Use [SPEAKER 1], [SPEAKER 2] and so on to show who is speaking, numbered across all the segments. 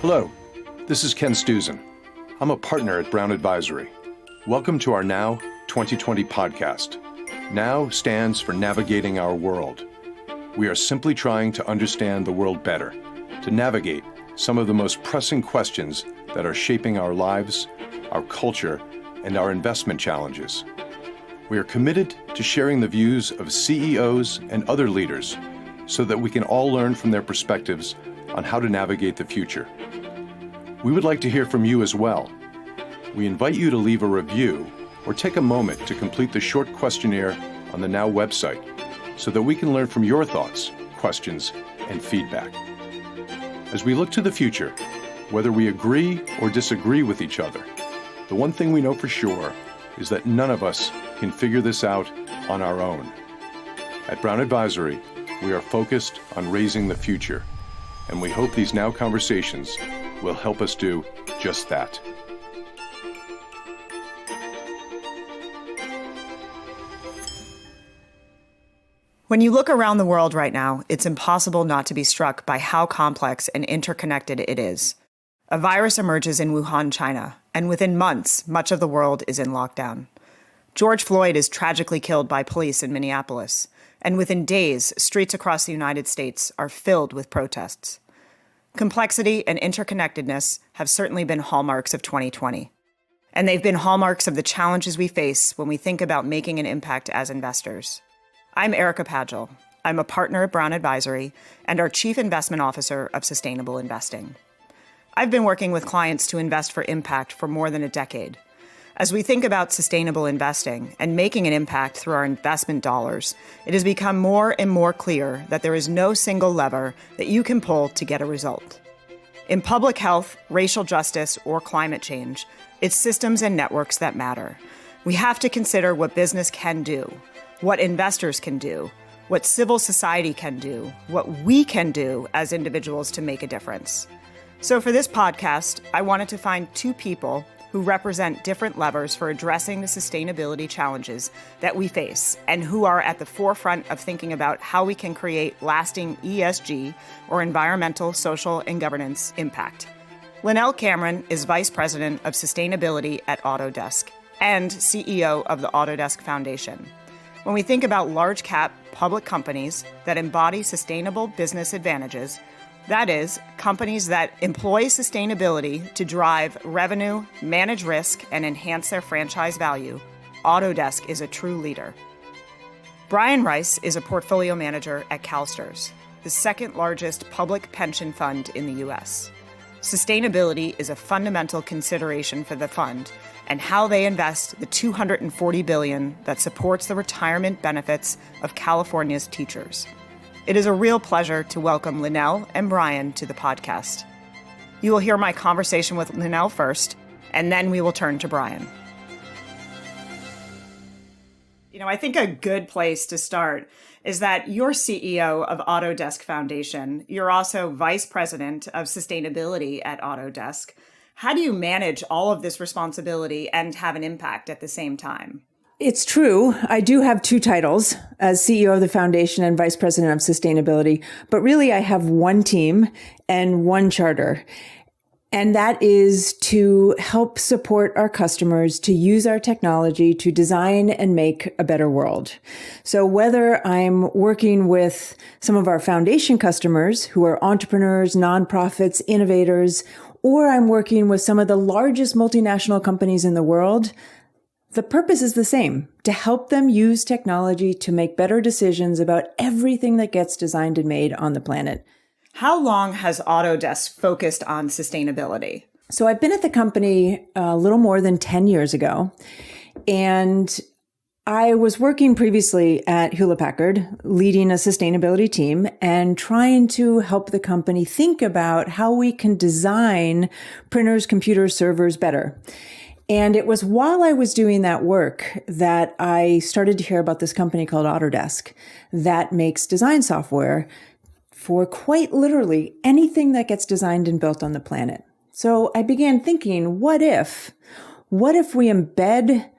[SPEAKER 1] Hello, this is Ken Stuzen. I'm a partner at Brown Advisory. Welcome to our Now 2020 podcast. Now stands for Navigating Our World. We are simply trying to understand the world better, to navigate some of the most pressing questions that are shaping our lives, our culture, and our investment challenges. We are committed to sharing the views of CEOs and other leaders so that we can all learn from their perspectives on how to navigate the future. We would like to hear from you as well. We invite you to leave a review or take a moment to complete the short questionnaire on the Now website so that we can learn from your thoughts, questions, and feedback. As we look to the future, whether we agree or disagree with each other, the one thing we know for sure is that none of us can figure this out on our own. At Brown Advisory, we are focused on raising the future, and we hope these Now conversations will help us do just that.
[SPEAKER 2] When you look around the world right now, it's impossible not to be struck by how complex and interconnected it is. A virus emerges in Wuhan, China, and within months, much of the world is in lockdown. George Floyd is tragically killed by police in Minneapolis, and within days, streets across the United States are filled with protests. Complexity and interconnectedness have certainly been hallmarks of 2020. And they've been hallmarks of the challenges we face when we think about making an impact as investors. I'm Erika Pagel. I'm a partner at Brown Advisory and our Chief Investment Officer of Sustainable Investing. I've been working with clients to invest for impact for more than a decade. As we think about sustainable investing and making an impact through our investment dollars, it has become more and more clear that there is no single lever that you can pull to get a result. In public health, racial justice, or climate change, it's systems and networks that matter. We have to consider what business can do, what investors can do, what civil society can do, what we can do as individuals to make a difference. So for this podcast, I wanted to find two people who represent different levers for addressing the sustainability challenges that we face and who are at the forefront of thinking about how we can create lasting ESG, or environmental, social, and governance impact. Lynelle Cameron is Vice President of Sustainability at Autodesk and CEO of the Autodesk Foundation. When we think about large cap public companies that embody sustainable business advantages, that is, companies that employ sustainability to drive revenue, manage risk, and enhance their franchise value, Autodesk is a true leader. Brian Rice is a portfolio manager at CalSTRS, the second largest public pension fund in the U.S. Sustainability is a fundamental consideration for the fund and how they invest the $240 billion that supports the retirement benefits of California's teachers. It is a real pleasure to welcome Linnell and Brian to the podcast. You will hear my conversation with Linnell first, and then we will turn to Brian. I think a good place to start is that you're CEO of Autodesk Foundation. You're also Vice President of Sustainability at Autodesk. How do you manage all of this responsibility and have an impact at the same time?
[SPEAKER 3] It's true. I do have two titles as CEO of the foundation and Vice President of Sustainability, but really I have one team and one charter. And that is to help support our customers to use our technology to design and make a better world. So whether I'm working with some of our foundation customers who are entrepreneurs, nonprofits, innovators, or I'm working with some of the largest multinational companies in the world, the purpose is the same, to help them use technology to make better decisions about everything that gets designed and made on the planet.
[SPEAKER 2] How long has Autodesk focused on sustainability?
[SPEAKER 3] So I've been at the company a little more than 10 years ago, and I was working previously at Hewlett-Packard, leading a sustainability team and trying to help the company think about how we can design printers, computers, servers better. And it was while I was doing that work that I started to hear about this company called Autodesk that makes design software for quite literally anything that gets designed and built on the planet. So I began thinking, what if we embed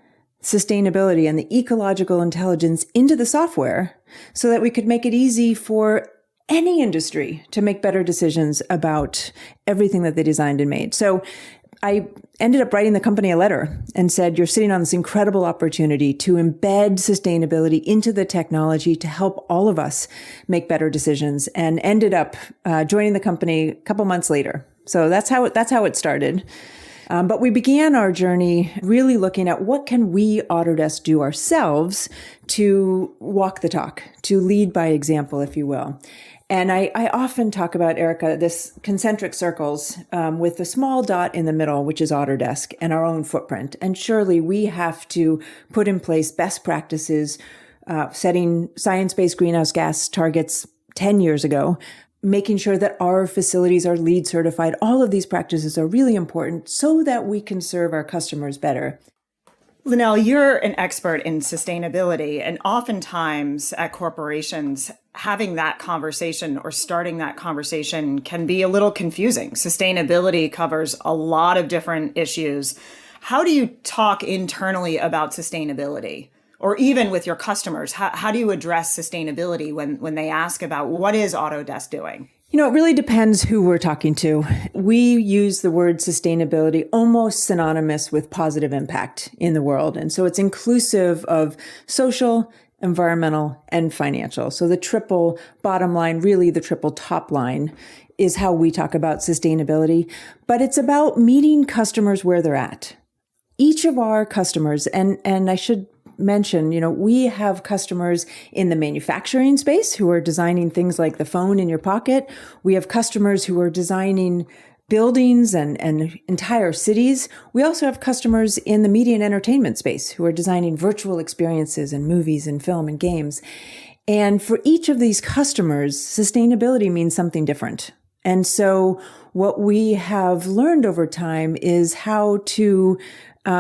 [SPEAKER 3] sustainability and the ecological intelligence into the software so that we could make it easy for any industry to make better decisions about everything that they designed and made. So I ended up writing the company a letter and said, you're sitting on this incredible opportunity to embed sustainability into the technology to help all of us make better decisions, and ended up joining the company a couple months later. So that's how it started. But we began our journey really looking at what can we, Autodesk, do ourselves to walk the talk, to lead by example, if you will. And I often talk about, Erika, this concentric circles with the small dot in the middle, which is Autodesk, and our own footprint. And surely we have to put in place best practices, setting science-based greenhouse gas targets 10 years ago, making sure that our facilities are LEED certified. All of these practices are really important so that we can serve our customers better.
[SPEAKER 2] Lynelle, you're an expert in sustainability, and oftentimes at corporations, having that conversation or starting that conversation can be a little confusing. Sustainability covers a lot of different issues. How do you talk internally about sustainability? Or even with your customers, how do you address sustainability when they ask about what is Autodesk doing?
[SPEAKER 3] You know, it really depends who we're talking to. We use the word sustainability almost synonymous with positive impact in the world. And so it's inclusive of social, environmental, and financial. So the triple bottom line, really the triple top line, is how we talk about sustainability. But it's about meeting customers where they're at. Each of our customers, and I should mention, we have customers in the manufacturing space who are designing things like the phone in your pocket. We have customers who are designing buildings and entire cities. We also have customers in the media and entertainment space who are designing virtual experiences and movies and film and games. And for each of these customers, sustainability means something different. And so what we have learned over time is how to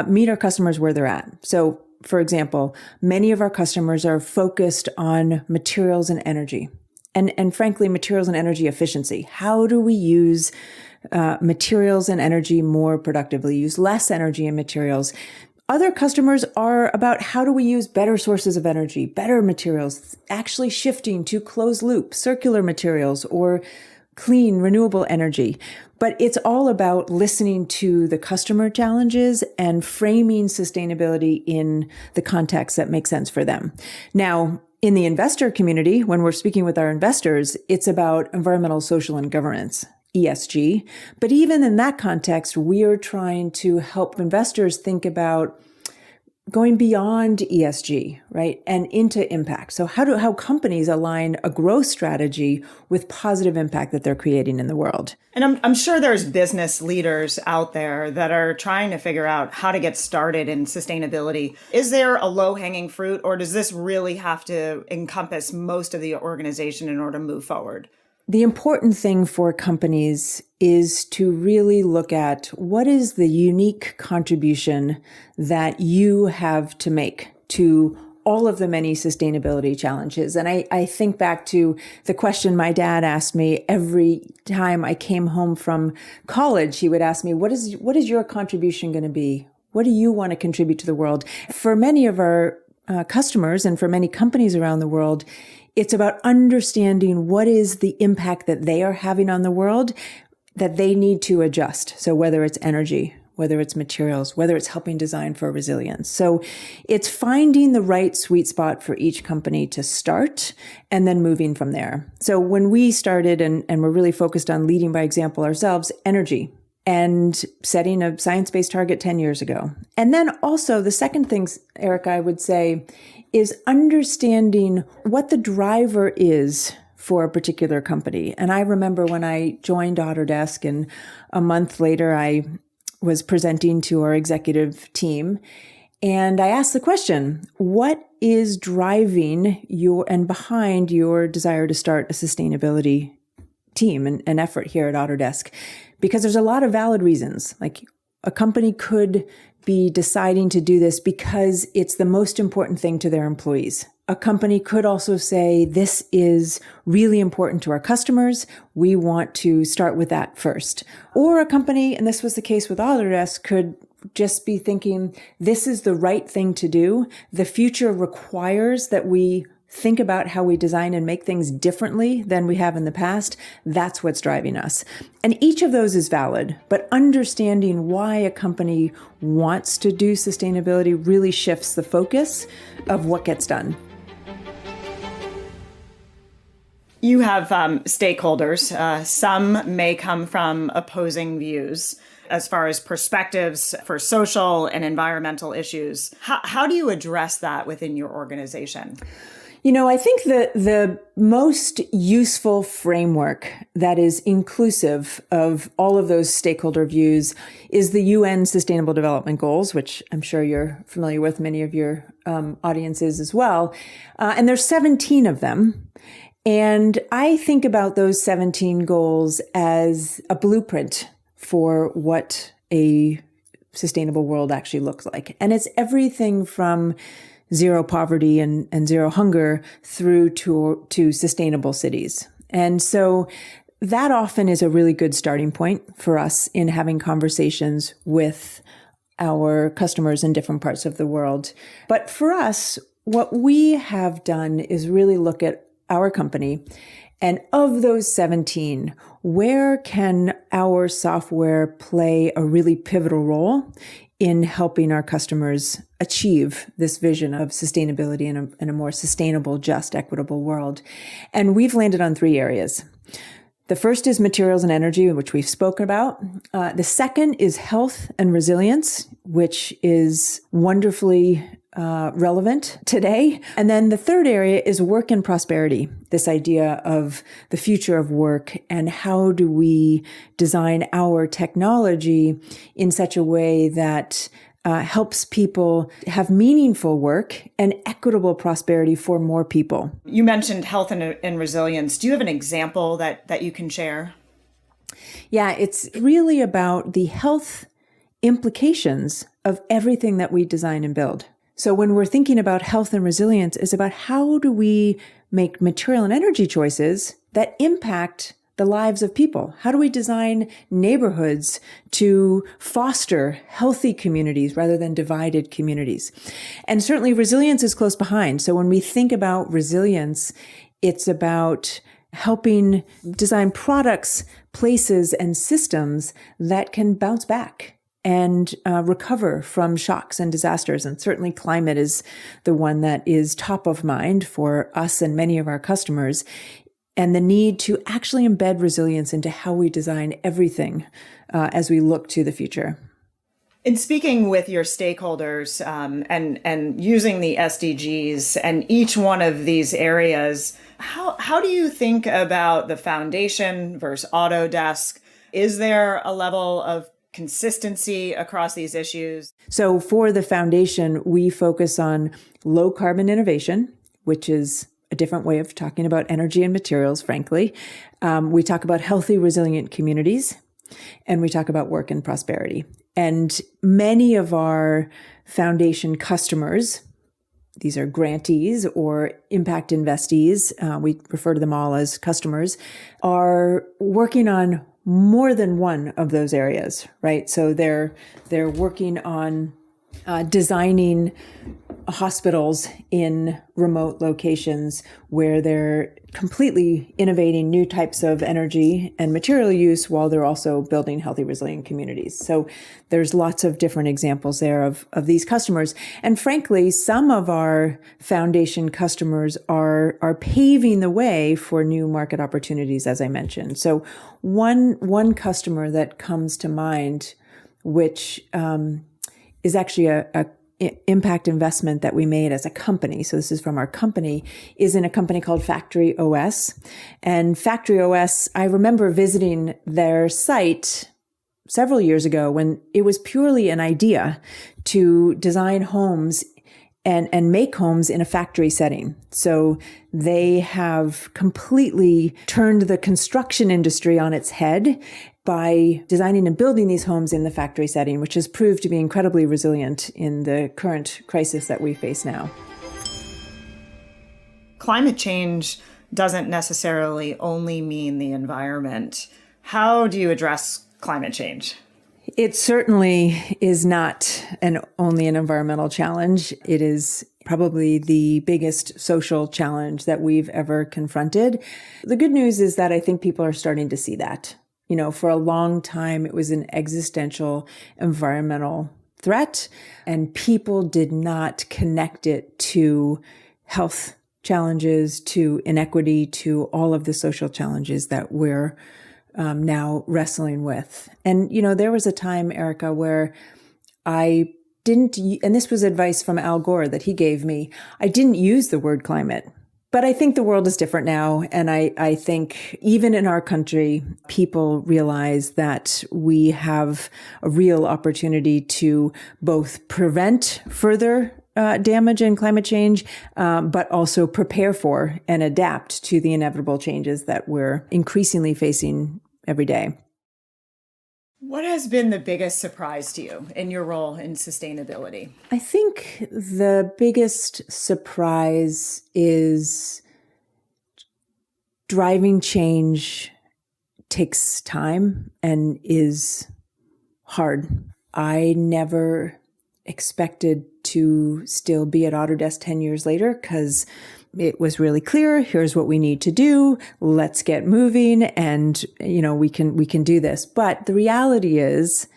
[SPEAKER 3] meet our customers where they're at. So for example, many of our customers are focused on materials and energy, and frankly, materials and energy efficiency. How do we use materials and energy more productively, use less energy and materials? Other customers are about how do we use better sources of energy, better materials, actually shifting to closed loop, circular materials, or clean, renewable energy. But it's all about listening to the customer challenges and framing sustainability in the context that makes sense for them. Now, in the investor community, when we're speaking with our investors, it's about environmental, social, and governance, ESG. But even in that context, we are trying to help investors think about going beyond ESG, right, and into impact. So how companies align a growth strategy with positive impact that they're creating in the world.
[SPEAKER 2] And I'm sure there's business leaders out there that are trying to figure out how to get started in sustainability. Is there a low-hanging fruit, or does this really have to encompass most of the organization in order to move forward?
[SPEAKER 3] The important thing for companies is to really look at what is the unique contribution that you have to make to all of the many sustainability challenges. And I think back to the question my dad asked me every time I came home from college. He would ask me, what is your contribution going to be? What do you want to contribute to the world? For many of our customers and for many companies around the world, it's about understanding what is the impact that they are having on the world that they need to adjust. So whether it's energy, whether it's materials, whether it's helping design for resilience. So it's finding the right sweet spot for each company to start and then moving from there. So when we started and we're really focused on leading by example ourselves, energy, and setting a science-based target 10 years ago. And then also the second thing, Erika, I would say, is understanding what the driver is for a particular company. And I remember when I joined Autodesk, and a month later I was presenting to our executive team, and I asked the question, what is driving your and behind your desire to start a sustainability team and an effort here at Autodesk? Because there's a lot of valid reasons. Like a company could be deciding to do this because it's the most important thing to their employees. A company could also say, this is really important to our customers. We want to start with that first. Or a company, and this was the case with Autodesk, could just be thinking, this is the right thing to do. The future requires that we think about how we design and make things differently than we have in the past, that's what's driving us. And each of those is valid, but understanding why a company wants to do sustainability really shifts the focus of what gets done.
[SPEAKER 2] You have stakeholders. Some may come from opposing views as far as perspectives for social and environmental issues. How do you address that within your organization?
[SPEAKER 3] I think the most useful framework that is inclusive of all of those stakeholder views is the UN Sustainable Development Goals, which I'm sure you're familiar with, many of your audiences as well. And there's 17 of them. And I think about those 17 goals as a blueprint for what a sustainable world actually looks like. And it's everything from zero poverty and zero hunger through to sustainable cities. And so that often is a really good starting point for us in having conversations with our customers in different parts of the world. But for us, what we have done is really look at our company, and of those 17, where can our software play a really pivotal role in helping our customers achieve this vision of sustainability in a more sustainable, just, equitable world? And we've landed on 3 areas. The first is materials and energy, which we've spoken about. The second is health and resilience, which is wonderfully relevant today. And then the third area is work and prosperity, this idea of the future of work and how do we design our technology in such a way that helps people have meaningful work and equitable prosperity for more people.
[SPEAKER 2] You mentioned health and resilience. Do you have an example that you can share?
[SPEAKER 3] Yeah, it's really about the health implications of everything that we design and build. So when we're thinking about health and resilience, it's about how do we make material and energy choices that impact the lives of people? How do we design neighborhoods to foster healthy communities rather than divided communities? And certainly resilience is close behind. So when we think about resilience, it's about helping design products, places, and systems that can bounce back and recover from shocks and disasters. And certainly climate is the one that is top of mind for us and many of our customers, and the need to actually embed resilience into how we design everything as we look to the future.
[SPEAKER 2] In speaking with your stakeholders and using the SDGs and each one of these areas, how do you think about the foundation versus Autodesk? Is there a level of consistency across these issues?
[SPEAKER 3] So for the foundation, we focus on low carbon innovation, which is a different way of talking about energy and materials, frankly. We talk about healthy, resilient communities, and we talk about work and prosperity. And many of our foundation customers, these are grantees or impact investees, we refer to them all as customers, are working on more than one of those areas, right? So they're working on designing hospitals in remote locations where they're completely innovating new types of energy and material use while they're also building healthy, resilient communities. So there's lots of different examples there of these customers. And frankly, some of our foundation customers are paving the way for new market opportunities, as I mentioned. So one customer that comes to mind, which is actually a impact investment that we made as a company. So this is from our company, is in a company called Factory OS. And Factory OS, I remember visiting their site several years ago when it was purely an idea to design homes and make homes in a factory setting. So they have completely turned the construction industry on its head by designing and building these homes in the factory setting, which has proved to be incredibly resilient in the current crisis that we face now.
[SPEAKER 2] Climate change doesn't necessarily only mean the environment. How do you address climate change?
[SPEAKER 3] It certainly is not only an environmental challenge. It is probably the biggest social challenge that we've ever confronted. The good news is that I think people are starting to see that. You know, for a long time, it was an existential environmental threat, and people did not connect it to health challenges, to inequity, to all of the social challenges that we're now wrestling with. And, you know, there was a time, Erika, where I didn't, and this was advice from Al Gore that he gave me, I didn't use the word climate. But I think the world is different now. And I think even in our country, people realize that we have a real opportunity to both prevent further damage and climate change, but also prepare for and adapt to the inevitable changes that we're increasingly facing every day.
[SPEAKER 2] What has been the biggest surprise to you in your role in sustainability?
[SPEAKER 3] I think the biggest surprise is driving change takes time and is hard. I never expected to still be at Autodesk 10 years later because it was really clear. Here's what we need to do. Let's get moving. And, you know, we can do this. But the reality is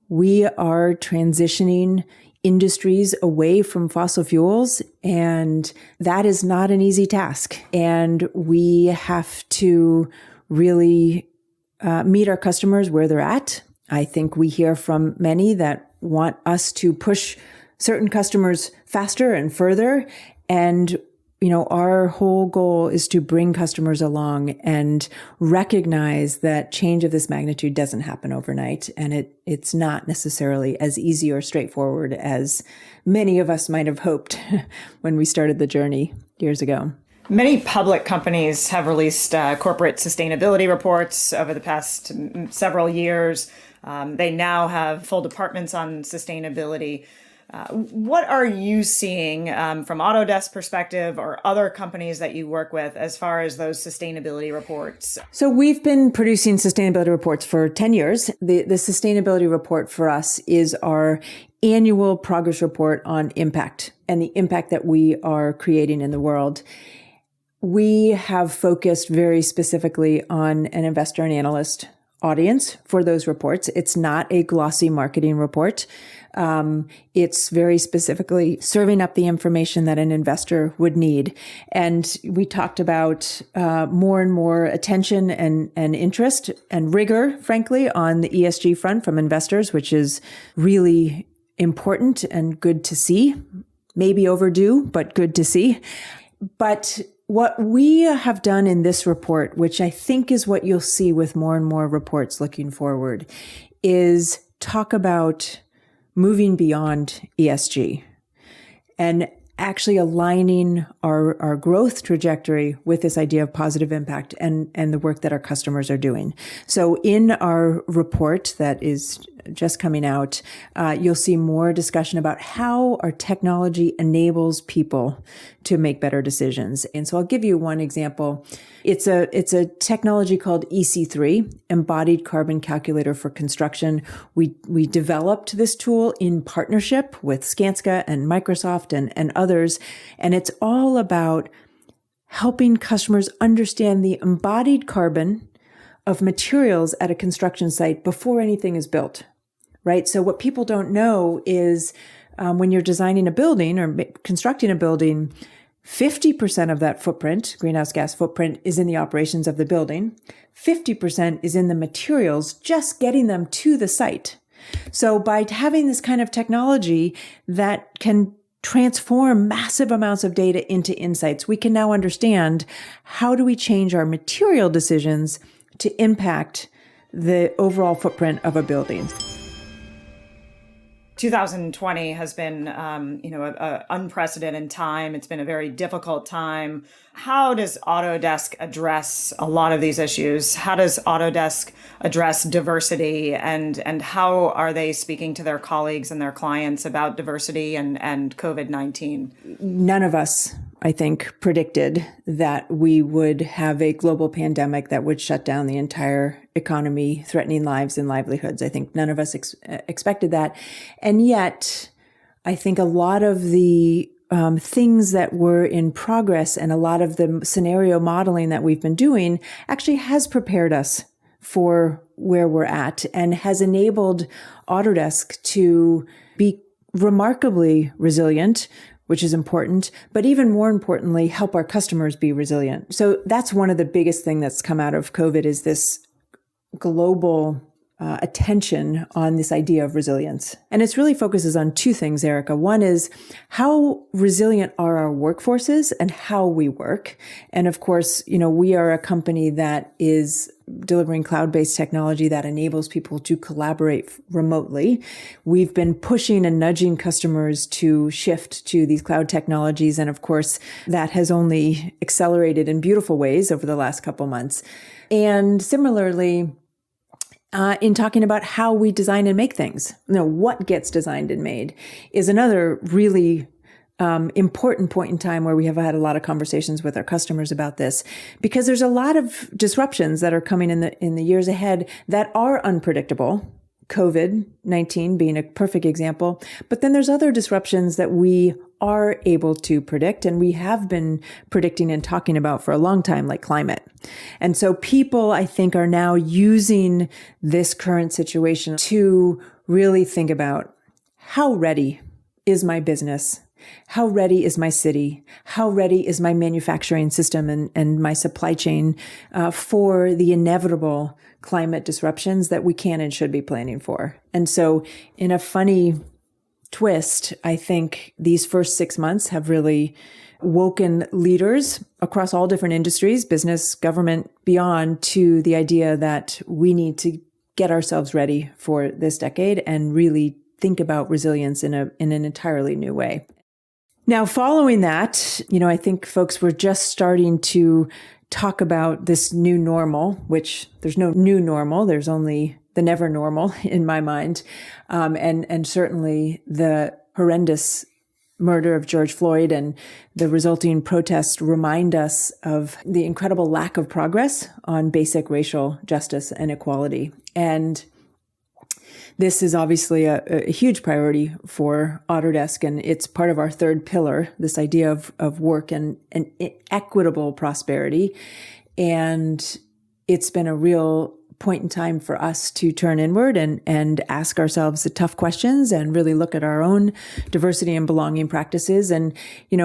[SPEAKER 3] we are transitioning industries away from fossil fuels. And that is not an easy task. And we have to really meet our customers where they're at. I think we hear from many that want us to push certain customers faster and further. And you know, our whole goal is to bring customers along and recognize that change of this magnitude doesn't happen overnight. And it's not necessarily as easy or straightforward as many of us might have hoped when we started the journey years ago.
[SPEAKER 2] Many public companies have released corporate sustainability reports over the past several years. They now have full departments on sustainability. What are you seeing from Autodesk perspective or other companies that you work with as far as those sustainability reports?
[SPEAKER 3] So we've been producing sustainability reports for 10 years. The sustainability report for us is our annual progress report on impact and the impact that we are creating in the world. We have focused very specifically on an investor and analyst audience for those reports. It's not a glossy marketing report. It's very specifically serving up the information that an investor would need. And we talked about more and more attention and interest and rigor, frankly, on the ESG front from investors, which is really important and good to see. Maybe overdue, but good to see. But what we have done in this report, which I think is what you'll see with more and more reports looking forward, is talk about moving beyond ESG and actually aligning our growth trajectory with this idea of positive impact and the work that our customers are doing. So in our report that is just coming out, you'll see more discussion about how our technology enables people to make better decisions. And so I'll give you one example. It's a technology called EC3, Embodied Carbon Calculator for Construction. We developed this tool in partnership with Skanska and Microsoft and others. And it's all about helping customers understand the embodied carbon of materials at a construction site before anything is built, right? So what people don't know is when you're designing a building or constructing a building, 50% of that footprint, greenhouse gas footprint, is in the operations of the building. 50% is in the materials, just getting them to the site. So by having this kind of technology that can transform massive amounts of data into insights, we can now understand how do we change our material decisions to impact the overall footprint of a building.
[SPEAKER 2] 2020 has been, an unprecedented time. It's been a very difficult time. How does Autodesk address a lot of these issues? How does Autodesk address diversity and how are they speaking to their colleagues and their clients about diversity and COVID-19?
[SPEAKER 3] None of us, I think, predicted that we would have a global pandemic that would shut down the entire economy, threatening lives and livelihoods. I think none of us expected that. And yet, I think a lot of the things that were in progress and a lot of the scenario modeling that we've been doing actually has prepared us for where we're at and has enabled Autodesk to be remarkably resilient, which is important, but even more importantly, help our customers be resilient. So that's one of the biggest things that's come out of COVID is this global attention on this idea of resilience. And it really focuses on two things, Erika. One is how resilient are our workforces and how we work. And of course, we are a company that is delivering cloud-based technology that enables people to collaborate remotely. We've been pushing and nudging customers to shift to these cloud technologies. And of course, that has only accelerated in beautiful ways over the last couple months. And similarly, in talking about how we design and make things, what gets designed and made is another really important point in time where we have had a lot of conversations with our customers about this, because there's a lot of disruptions that are coming in the years ahead that are unpredictable. COVID-19 being a perfect example. But then there's other disruptions that we are able to predict and we have been predicting and talking about for a long time, like climate. And so people, I think, are now using this current situation to really think about how ready is my business? How ready is my city? How ready is my manufacturing system and my supply chain for the inevitable climate disruptions that we can and should be planning for? And so in a funny twist, I think these first 6 months have really woken leaders across all different industries, business, government, beyond, to the idea that we need to get ourselves ready for this decade and really think about resilience in an entirely new way. Now, following that, I think folks were just starting to talk about this new normal, which there's no new normal. There's only the never normal in my mind. And certainly the horrendous murder of George Floyd and the resulting protests remind us of the incredible lack of progress on basic racial justice and equality. And this is obviously a huge priority for Autodesk, and it's part of our third pillar, this idea of work and equitable prosperity. And it's been a real point in time for us to turn inward and ask ourselves the tough questions and really look at our own diversity and belonging practices. And,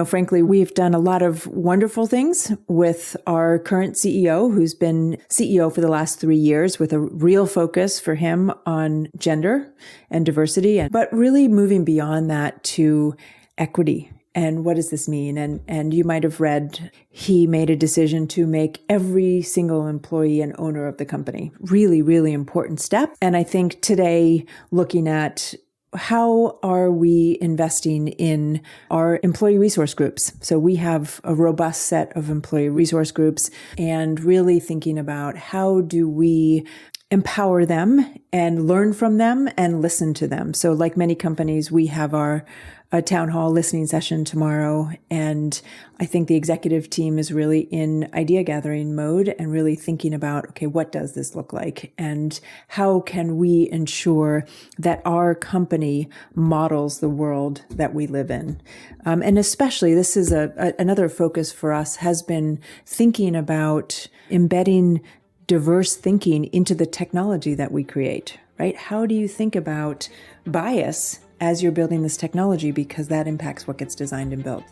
[SPEAKER 3] frankly, we've done a lot of wonderful things with our current CEO, who's been CEO for the last 3 years, with a real focus for him on gender and diversity, but really moving beyond that to equity. And what does this mean? And you might have read, he made a decision to make every single employee an owner of the company. Really, really important step. And I think today, looking at how are we investing in our employee resource groups? So we have a robust set of employee resource groups, and really thinking about how do we empower them and learn from them and listen to them. So like many companies, we have a town hall listening session tomorrow. And I think the executive team is really in idea gathering mode and really thinking about, okay, what does this look like? And how can we ensure that our company models the world that we live in? And especially, this is another focus for us, has been thinking about embedding diverse thinking into the technology that we create, right? How do you think about bias as you're building this technology, because that impacts what gets designed and built?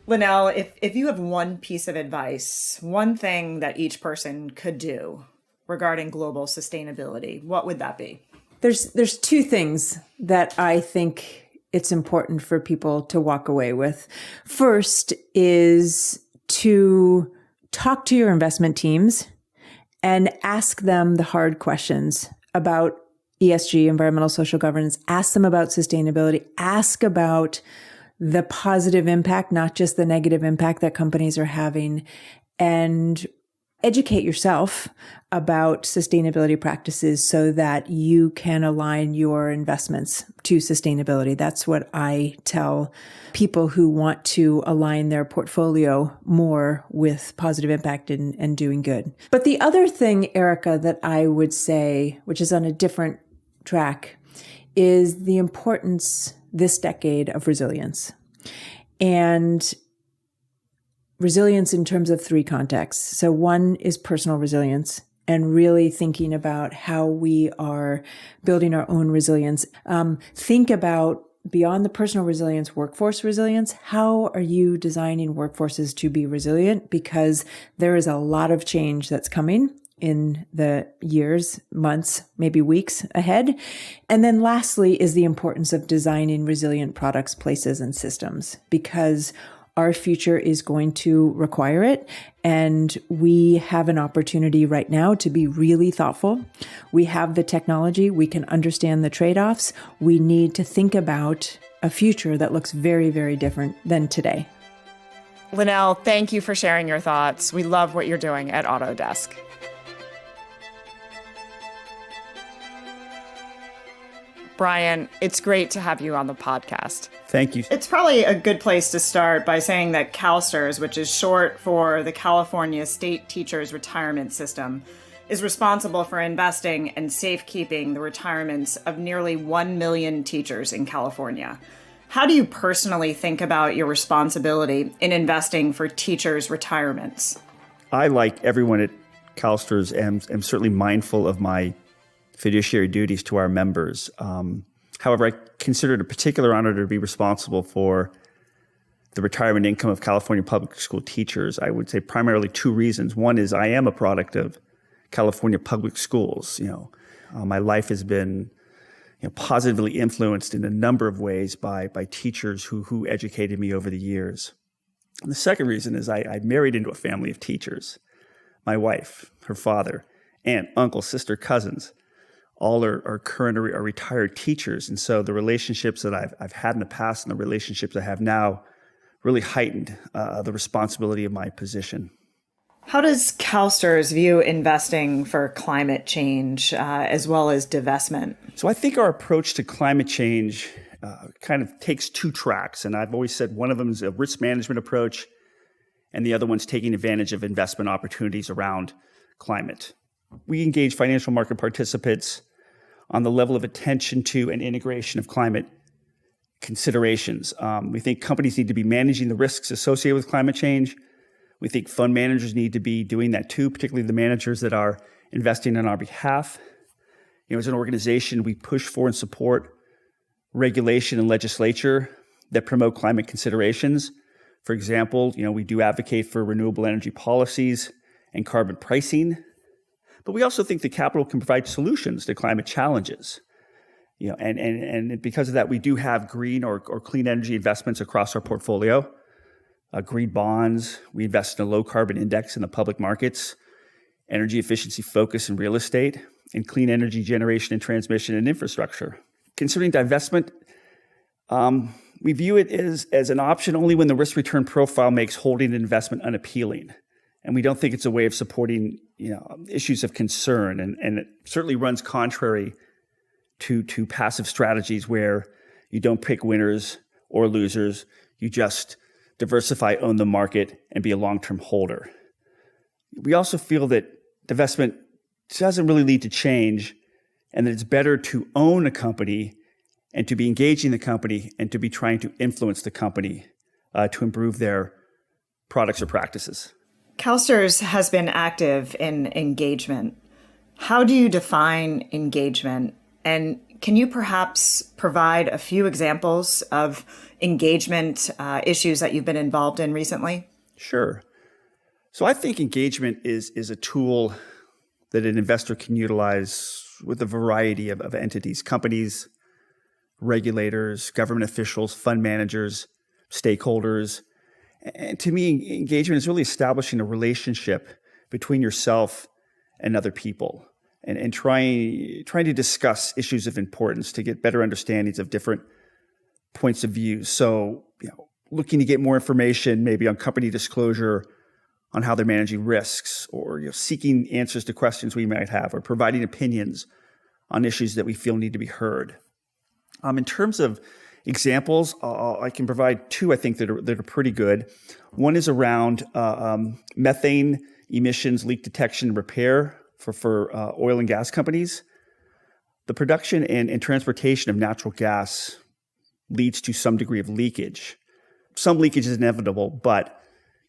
[SPEAKER 2] Lynelle, if you have one piece of advice, one thing that each person could do regarding global sustainability, what would that be?
[SPEAKER 3] There's two things that I think it's important for people to walk away with. First is to talk to your investment teams and ask them the hard questions about ESG, environmental social governance. Ask them about sustainability. Ask about the positive impact, not just the negative impact that companies are having. And educate yourself about sustainability practices so that you can align your investments to sustainability. That's what I tell people who want to align their portfolio more with positive impact and doing good. But the other thing, Erika, that I would say, which is on a different track, is the importance this decade of resilience. And resilience in terms of three contexts. So one is personal resilience and really thinking about how we are building our own resilience. Think about beyond the personal resilience, workforce resilience. How are you designing workforces to be resilient? Because there is a lot of change that's coming in the years, months, maybe weeks ahead. And then lastly is the importance of designing resilient products, places, and systems, because our future is going to require it. And we have an opportunity right now to be really thoughtful. We have the technology. We can understand the trade-offs. We need to think about a future that looks very, very different than today.
[SPEAKER 2] Lynelle, thank you for sharing your thoughts. We love what you're doing at Autodesk. Brian, it's great to have you on the podcast.
[SPEAKER 4] Thank you.
[SPEAKER 2] It's probably a good place to start by saying that CalSTRS, which is short for the California State Teachers Retirement System, is responsible for investing and safekeeping the retirements of nearly 1 million teachers in California. How do you personally think about your responsibility in investing for teachers' retirements?
[SPEAKER 4] I, like everyone at CalSTRS, am certainly mindful of my fiduciary duties to our members. However, I consider it a particular honor to be responsible for the retirement income of California public school teachers. I would say primarily two reasons. One is I am a product of California public schools. My life has been positively influenced in a number of ways by teachers who educated me over the years. And the second reason is I married into a family of teachers. My wife, her father, aunt, uncle, sister, cousins, all are current or are retired teachers. And so the relationships that I've had in the past and the relationships I have now really heightened the responsibility of my position.
[SPEAKER 2] How does CalSTRS view investing for climate change as well as divestment?
[SPEAKER 4] So I think our approach to climate change kind of takes two tracks. And I've always said one of them is a risk management approach, and the other one's taking advantage of investment opportunities around climate. We engage financial market participants on the level of attention to and integration of climate considerations. We think companies need to be managing the risks associated with climate change. We think fund managers need to be doing that too, particularly the managers that are investing on our behalf. As an organization, we push for and support regulation and legislature that promote climate considerations. For example, we do advocate for renewable energy policies and carbon pricing. But we also think the capital can provide solutions to climate challenges. And because of that, we do have green or clean energy investments across our portfolio. Green bonds, we invest in a low carbon index in the public markets, energy efficiency focus in real estate, and clean energy generation and transmission and infrastructure. Considering divestment, we view it as an option only when the risk return profile makes holding an investment unappealing. And we don't think it's a way of supporting issues of concern. And it certainly runs contrary to passive strategies where you don't pick winners or losers. You just diversify, own the market, and be a long-term holder. We also feel that divestment doesn't really lead to change, and that it's better to own a company and to be engaging the company and to be trying to influence the company to improve their products or practices.
[SPEAKER 2] CalSTRS has been active in engagement. How do you define engagement? And can you perhaps provide a few examples of engagement issues that you've been involved in recently?
[SPEAKER 4] Sure. So I think engagement is a tool that an investor can utilize with a variety of entities, companies, regulators, government officials, fund managers, stakeholders. And to me, engagement is really establishing a relationship between yourself and other people and trying to discuss issues of importance to get better understandings of different points of view. So, looking to get more information maybe on company disclosure on how they're managing risks, or seeking answers to questions we might have, or providing opinions on issues that we feel need to be heard. In terms of examples, I can provide two, I think, that are pretty good. One is around methane emissions, leak detection and repair for oil and gas companies. The production and transportation of natural gas leads to some degree of leakage. Some leakage is inevitable, but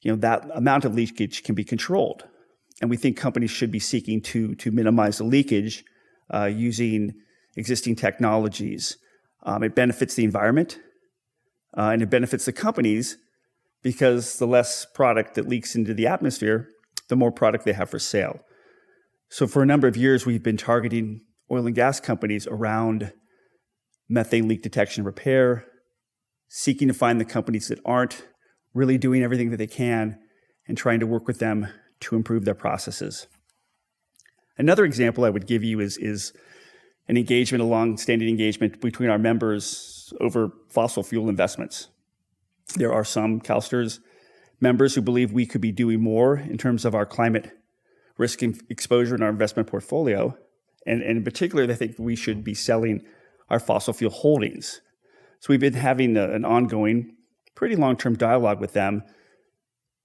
[SPEAKER 4] that amount of leakage can be controlled. And we think companies should be seeking to minimize the leakage using existing technologies. It benefits the environment, and it benefits the companies, because the less product that leaks into the atmosphere, the more product they have for sale. So for a number of years, we've been targeting oil and gas companies around methane leak detection and repair, seeking to find the companies that aren't really doing everything that they can, and trying to work with them to improve their processes. Another example I would give you is an engagement, a long-standing engagement between our members over fossil fuel investments. There are some CalSTRS members who believe we could be doing more in terms of our climate risk exposure in our investment portfolio. And in particular, they think we should be selling our fossil fuel holdings. So we've been having an ongoing, pretty long-term dialogue with them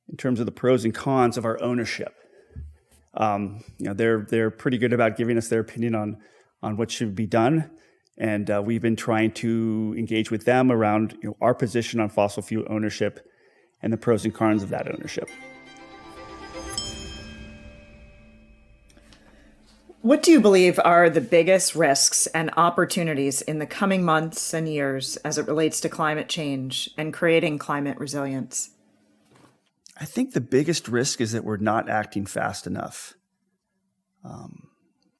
[SPEAKER 4] in terms of the pros and cons of our ownership. They're pretty good about giving us their opinion on what should be done. And we've been trying to engage with them around our position on fossil fuel ownership and the pros and cons of that ownership.
[SPEAKER 2] What do you believe are the biggest risks and opportunities in the coming months and years as it relates to climate change and creating climate resilience?
[SPEAKER 4] I think the biggest risk is that we're not acting fast enough.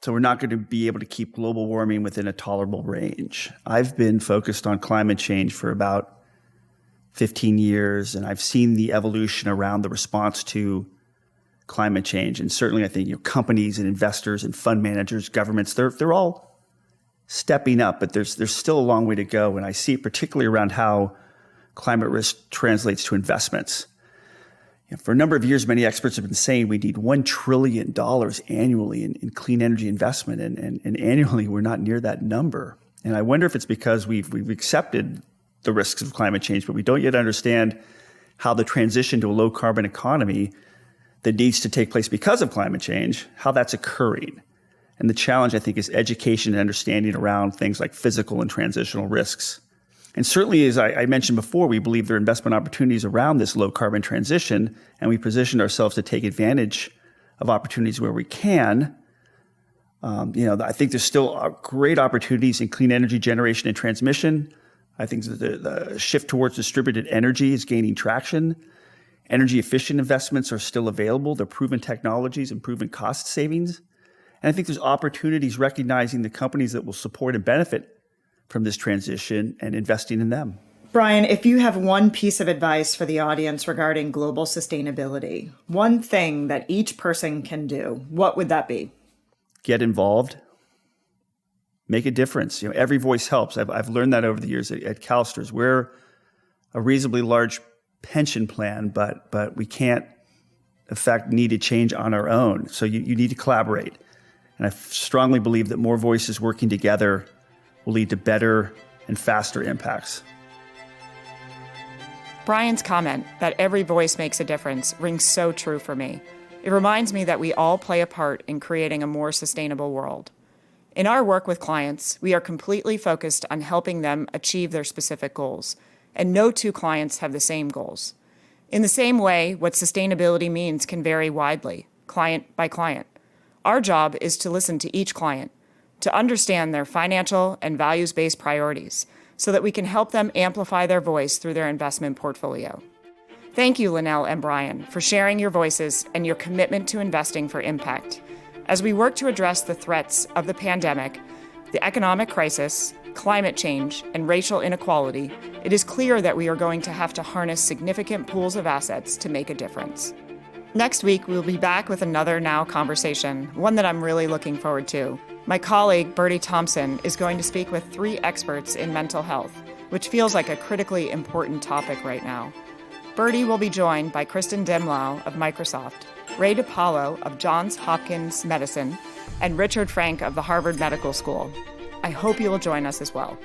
[SPEAKER 4] So we're not going to be able to keep global warming within a tolerable range. I've been focused on climate change for about 15 years, and I've seen the evolution around the response to climate change. And certainly I think companies and investors and fund managers, governments, they're all stepping up, but there's still a long way to go. And I see it particularly around how climate risk translates to investments. For a number of years, many experts have been saying we need $1 trillion annually in clean energy investment, and annually we're not near that number. And I wonder if it's because we've accepted the risks of climate change, but we don't yet understand how the transition to a low carbon economy that needs to take place because of climate change, how that's occurring. And the challenge, I think, is education and understanding around things like physical and transitional risks. And certainly, as I mentioned before, we believe there are investment opportunities around this low carbon transition, and we positioned ourselves to take advantage of opportunities where we can. I think there's still great opportunities in clean energy generation and transmission. I think the shift towards distributed energy is gaining traction. Energy efficient investments are still available. They're proven technologies and proven cost savings. And I think there's opportunities recognizing the companies that will support and benefit from this transition and investing in them.
[SPEAKER 2] Brian, if you have one piece of advice for the audience regarding global sustainability, one thing that each person can do, what would that be?
[SPEAKER 4] Get involved. Make a difference. Every voice helps. I've learned that over the years at CalSTRS. We're a reasonably large pension plan, but we can't affect needed change on our own. So you need to collaborate. And I strongly believe that more voices working together will lead to better and faster impacts.
[SPEAKER 2] Brian's comment that every voice makes a difference rings so true for me. It reminds me that we all play a part in creating a more sustainable world. In our work with clients, we are completely focused on helping them achieve their specific goals, and no two clients have the same goals. In the same way, what sustainability means can vary widely, client by client. Our job is to listen to each client, to understand their financial and values-based priorities, so that we can help them amplify their voice through their investment portfolio. Thank you, Linnell and Brian, for sharing your voices and your commitment to investing for impact. As we work to address the threats of the pandemic, the economic crisis, climate change, and racial inequality, it is clear that we are going to have to harness significant pools of assets to make a difference. Next week, we'll be back with another Now conversation, one that I'm really looking forward to. My colleague, Bertie Thompson, is going to speak with 3 experts in mental health, which feels like a critically important topic right now. Birdie will be joined by Kristen Demlau of Microsoft, Ray DiPaolo of Johns Hopkins Medicine, and Richard Frank of the Harvard Medical School. I hope you will join us as well.